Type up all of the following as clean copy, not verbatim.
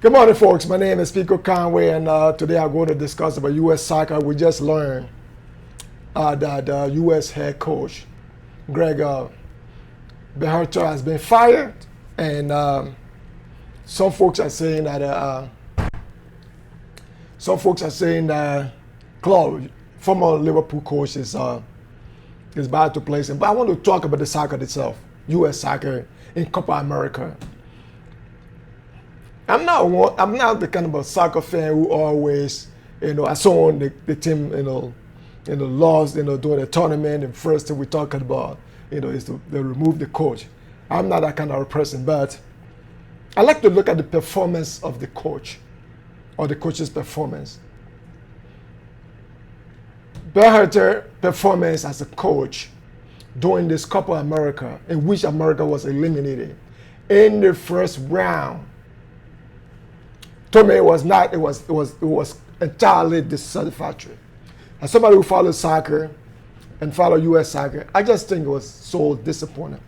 Good morning, folks. My name is Pico Conway, and today I'm going to discuss about U.S. soccer. We just learned that U.S. head coach Gregg Berhalter has been fired, and some folks are saying that Klopp, former Liverpool coach, is bad to place him. But I want to talk about the soccer itself, U.S. soccer in Copa America. I'm not the kind of a soccer fan who always, I saw on the team, lost, during the tournament, and first thing we talking about, is to they remove the coach. I'm not that kind of a person, but I like to look at the performance of the coach, or the coach's performance. Berhalter's performance as a coach during this Copa America, in which America was eliminated in the first round, to me, it was entirely dissatisfactory. As somebody who follows soccer and follow U.S. soccer, I just think it was so disappointing.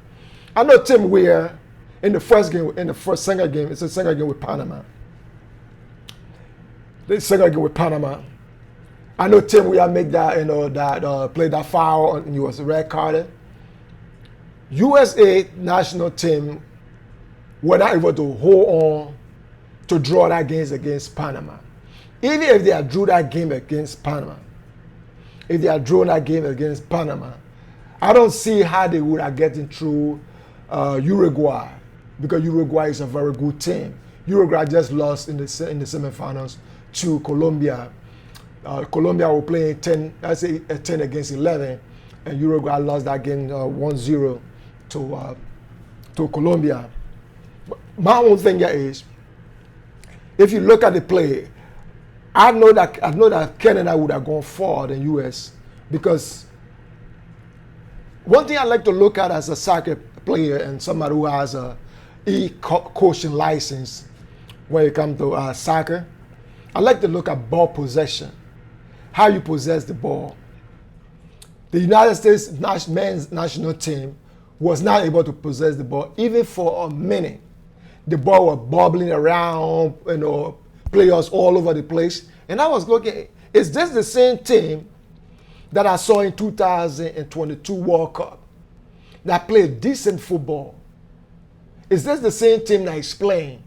I know Tim Weir in the second game, it's a second game with Panama. The second game with Panama, I know Tim Weir made that played that foul and he was red carded. USA national team were not able to hold on to draw that game against Panama. Even if they had drew that game against Panama, I don't see how they would have gotten through Uruguay, because Uruguay is a very good team. Uruguay just lost in the semifinals to Colombia. Colombia were playing 10 against 11, and Uruguay lost that game 1-0 to Colombia. My own thing here is, if you look at the play, I know that Canada would have gone forward in U.S. because one thing I like to look at as a soccer player and somebody who has a coaching license when it comes to soccer, I like to look at ball possession, how you possess the ball. The United States men's national team was not able to possess the ball even for a minute. The ball was bobbling around, players all over the place. And I was looking, is this the same team that I saw in 2022 World Cup that played decent football? Is this the same team that is playing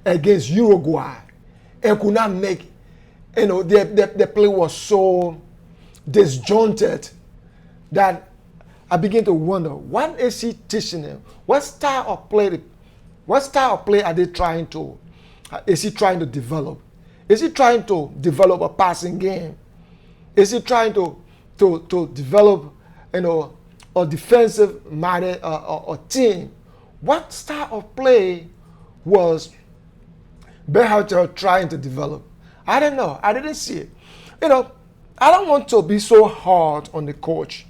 against Uruguay and could not make, their play was so disjointed that I begin to wonder, what is he teaching them? What style of play are they trying to, is he trying to develop? Is he trying to develop a passing game? Is he trying to develop, a defensive-minded team? What style of play was Berhalter trying to develop? I don't know. I didn't see it. I don't want to be so hard on the coach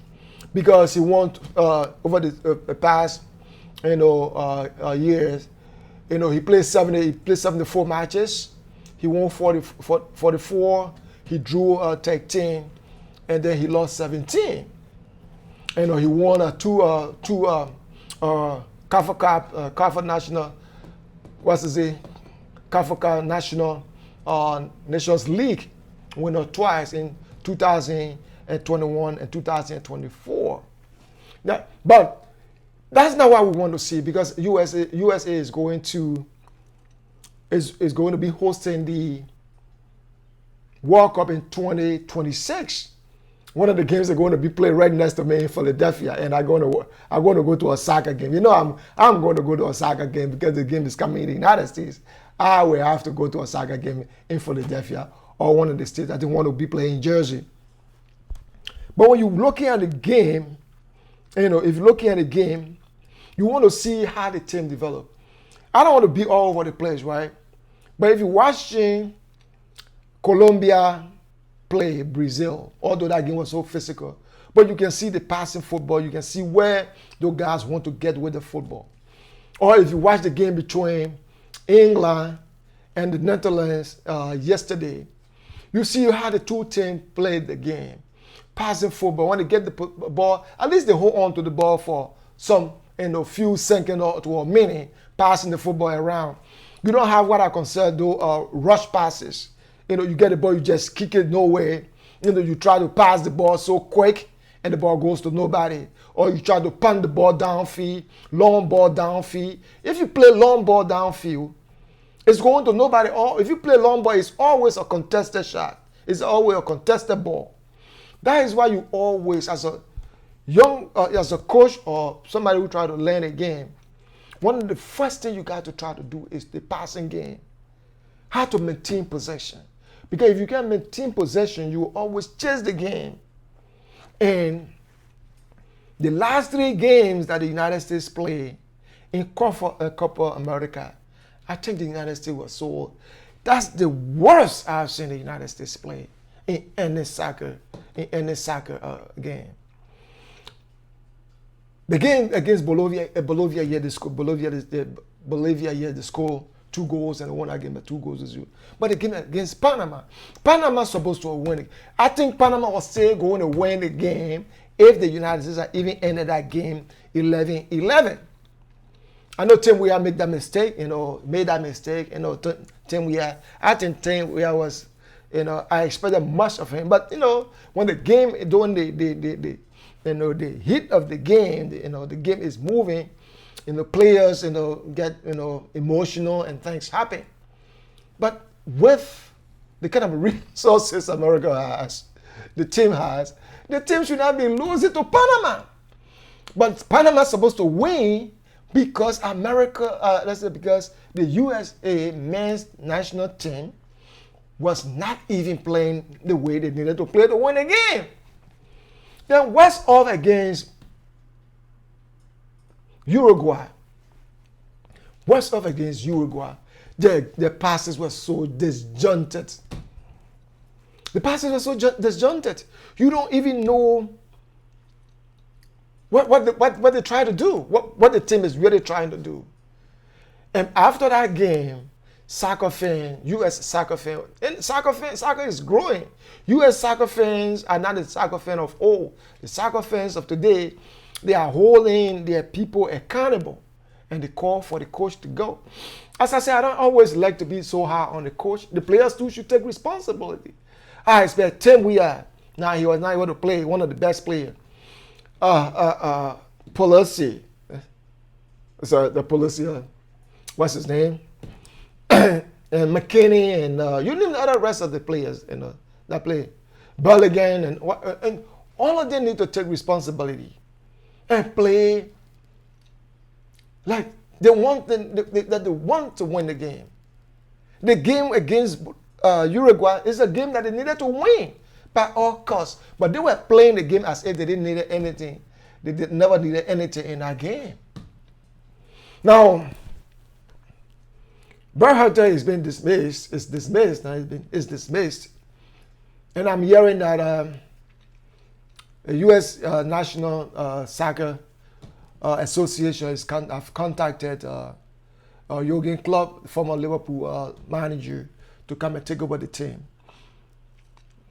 because he won over the past years. He played 74 matches. He won 44. He drew 13, and then he lost 17. He won two CONCACAF National, CONCACAF National Nations League winner twice in 2021 and 2024. But that's not what we want to see, because USA is going to be hosting the World Cup in 2026. One of the games are going to be played right next to me in Philadelphia, and I'm going to go to a soccer game. I'm going to go to a soccer game because the game is coming in the United States. I will have to go to a soccer game in Philadelphia or one of the states. I didn't want to be playing in Jersey. But when you're looking at the game, if you're looking at the game, you want to see how the team develop. I don't want to be all over the place, right? But if you're watching Colombia play Brazil, although that game was so physical, but you can see the passing football. You can see where those guys want to get with the football. Or if you watch the game between England and the Netherlands yesterday, you see how the two teams played the game. Passing football, when they get the ball, at least they hold on to the ball for some few seconds or to a minute, passing the football around. You don't have what I consider rush passes. You get the ball, you just kick it nowhere. You try to pass the ball so quick and the ball goes to nobody. Or you try to punt the ball downfield, long ball downfield. If you play long ball downfield, it's going to nobody. Or if you play long ball, it's always a contested shot. It's always a contested ball. That is why you always, as a coach or somebody who try to learn a game, one of the first things you got to try to do is the passing game. How to maintain possession. Because if you can't maintain possession, you will always chase the game. And the last 3 games that the United States played in Copa America, I think the United States was that's the worst I've seen the United States play in any soccer game. The game against Bolivia here they scored 2 goals and won again by 2 goals as you. But the game against Panama's supposed to win it. I think Panama was still going to win the game if the United States had even ended that game 11-11. I know Team Weah made that mistake, I think Team Weah was, I expected much of him. But, when the game, during the heat of the game, the game is moving, players, get, emotional and things happen. But with the kind of resources America has, the team should not be losing to Panama. But Panama's supposed to win because because the USA men's national team was not even playing the way they needed to play to win the game. Then what's off against Uruguay? Their passes were so disjointed. You don't even know what they try to do, what the team is really trying to do. And after that game, U.S. soccer fan, and soccer is growing. U.S. soccer fans are not the soccer fan of old. The soccer fans of today, they are holding their people accountable, and they call for the coach to go. As I said, I don't always like to be so hard on the coach. The players too should take responsibility. I expect Team Weah. Now he was not able to play, one of the best players. Pelosi. Sorry, the Pelosi, what's his name? And McKinney and you name the other rest of the players that play. Belligan and all of them need to take responsibility and play like they want to win the game. The game against Uruguay is a game that they needed to win by all costs. But they were playing the game as if they didn't need anything. They never needed anything in that game. Now, Berhalter has been dismissed. Is dismissed. And I'm hearing that the U.S. National Soccer Association have contacted Jurgen Klopp, former Liverpool manager, to come and take over the team.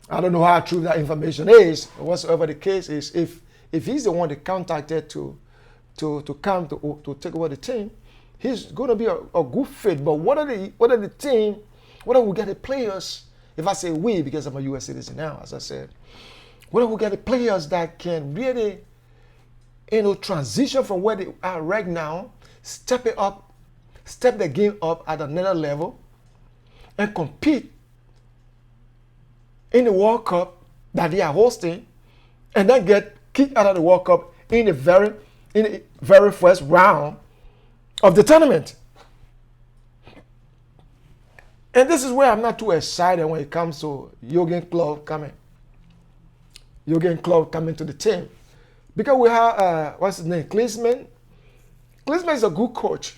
I don't know how true that information is. Whatsoever the case is, if he's the one that contacted to come to take over the team, he's going to be a good fit. But what are the team? What do we get the players? If I say we, because I'm a U.S. citizen now, as I said, what do we get the players that can really, transition from where they are right now, step the game up at another level, and compete in the World Cup that they are hosting, and then get kicked out of the World Cup in the very first round of the tournament. And this is where I'm not too excited when it comes to Jurgen Klopp coming to the team. Because we have, what's his name, Klinsmann. Klinsmann is a good coach.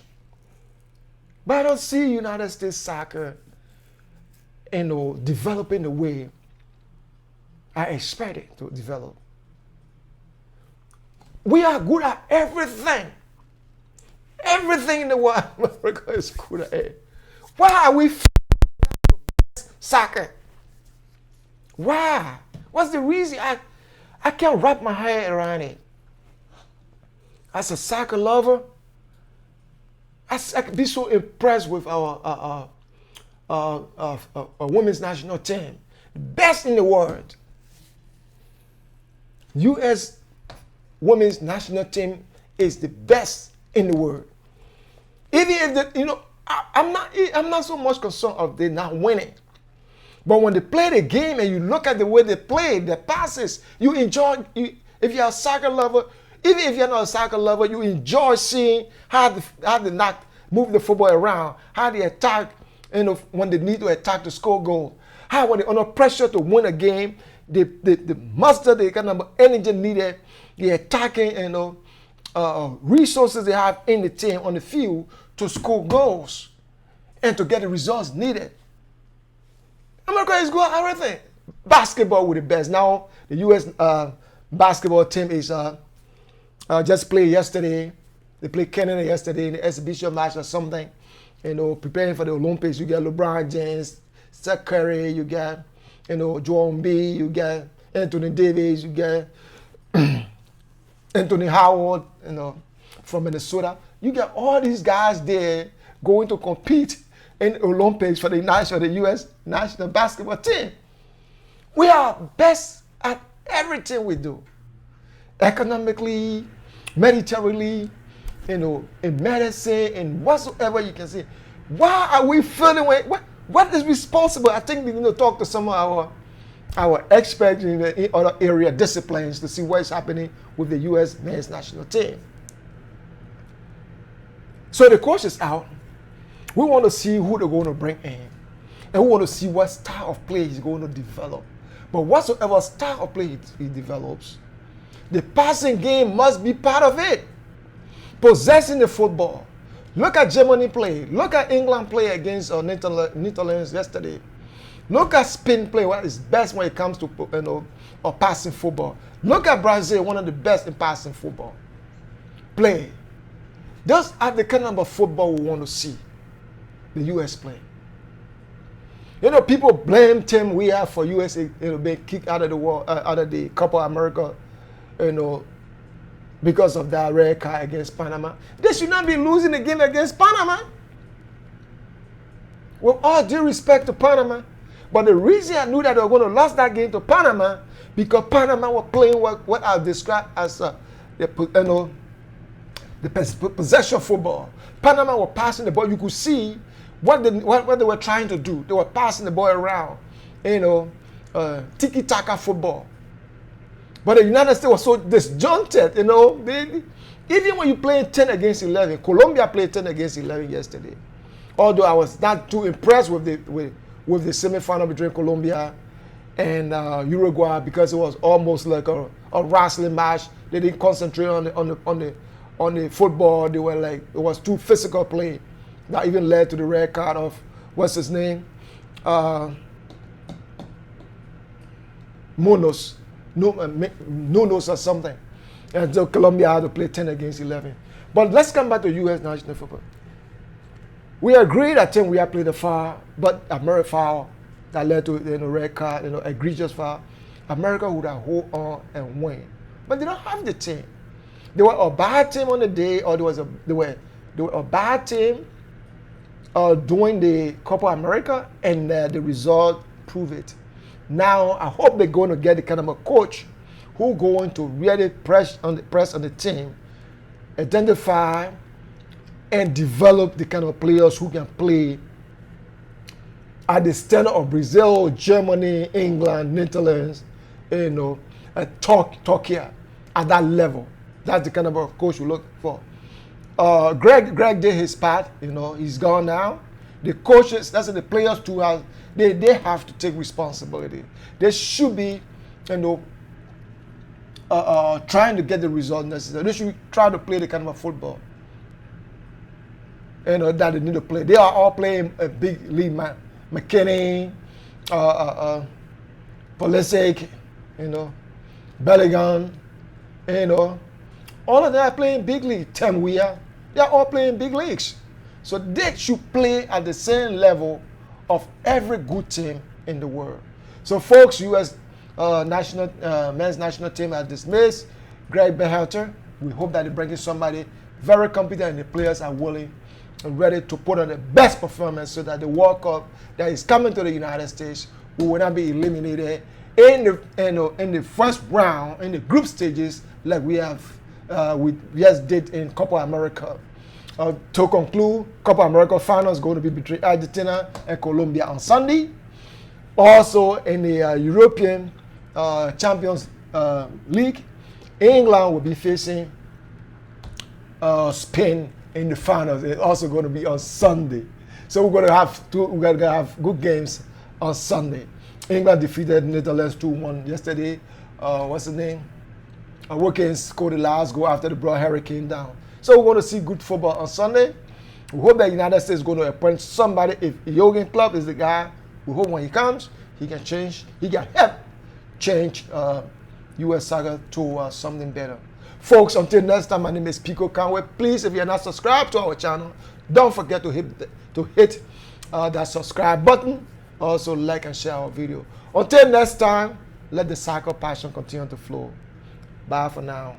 But I don't see United States soccer, developing the way I expect it to develop. We are good at everything. Everything in the world, America is good at it. Why are we soccer? Why? What's the reason? I can't wrap my head around it. As a soccer lover, I can be so impressed with our women's national team. Best in the world. U.S. women's national team is the best in the world. Even if I'm not so much concerned of they not winning. But when they play the game and you look at the way they play, the passes, you enjoy. If you're a soccer lover, even if you're not a soccer lover, you enjoy seeing how they move the football around, how they attack, when they need to attack to score goals, how when they're under pressure to win a game, they muster the kind of energy needed, the attacking resources they have in the team on the field to score goals and to get the results needed. America is good at everything. Basketball with the best. Now the U.S. Basketball team is just played yesterday. They played Canada yesterday in the exhibition match or something. Preparing for the Olympics. You got LeBron James, Steph Curry, you got Joel Embiid, you got Anthony Davis, you got Anthony Howard, from Minnesota. You got all these guys there going to compete in the Olympics for the U.S. national basketball team. We are best at everything we do. Economically, militarily, in medicine, in whatsoever you can see. Why are we feeling what is responsible? I think we need to talk to some of our experts in the other area disciplines to see what's happening with the U.S. men's national team. So the coach is out. We want to see who they're going to bring in. And we want to see what style of play he's going to develop. But whatsoever style of play he develops, the passing game must be part of it. Possessing the football. Look at Germany play. Look at England play against Netherlands yesterday. Look at Spain play, what is best when it comes to passing football. Look at Brazil, one of the best in passing football. Play. Those are the kind of football we want to see the U.S. play. People blame Team we have for USA being kicked out of the world, out of the COPA America, because of that red card against Panama. They should not be losing the game against Panama. With all due respect to Panama. But the reason I knew that they were going to lose that game to Panama, because Panama were playing what I describe as the possession football. Panama were passing the ball. You could see what they were trying to do. They were passing the ball around, tiki-taka football. But the United States was so disjointed, even when you play 10 against 11, Colombia played 10 against 11 yesterday. Although I was not too impressed with the semi-final between Colombia and Uruguay, because it was almost like a wrestling match. They didn't concentrate on the football. They were it was too physical play. That even led to the red card of what's his name, Nunes or something. And so Colombia had to play 10 against 11. But let's come back to U.S. national football. We agree that team we have played a foul, but America foul that led to red card, egregious foul. America would have hold on and win, but they don't have the team. They were a bad team on the day, or they were a bad team doing the Copa America, and the result proved it. Now I hope they're going to get the kind of a coach who's going to really press on the team, identify and develop the kind of players who can play at the standard of Brazil, Germany, England, Netherlands, Turkey at that level. That's the kind of a coach we look for. Greg did his part. He's gone now. The coaches, that's the players too. They have to take responsibility. They should be, trying to get the result necessary. They should try to play the kind of a football, that they need to play. They are all playing a big league, McKinney, Pulisic, Bellingham, all of them are playing big league. Tim Weah, they are all playing big leagues. So they should play at the same level of every good team in the world. So folks, U.S. men's national team has dismissed Gregg Berhalter. We hope that they bring in somebody very competent and the players are willing ready to put on the best performance so that the World Cup that is coming to the United States, we will not be eliminated in the first round, in the group stages, like we just did in Copa America. To conclude, Copa America final is going to be between Argentina and Colombia on Sunday. Also, in the European Champions League, England will be facing Spain in the finals. It's also going to be on Sunday. So we're going to have good games on Sunday. England defeated Netherlands 2-1 yesterday. What's the name? Watkins scored the last goal after they brought Hurricane down. So we're going to see good football on Sunday. We hope that the United States is going to appoint somebody. If Jurgen Klopp is the guy, we hope when he comes, he can help change U.S. soccer to something better. Folks, until next time, my name is Pico Conway. Please, if you're not subscribed to our channel, don't forget to hit that subscribe button. Also, like and share our video. Until next time, let the soccer passion continue to flow. Bye for now.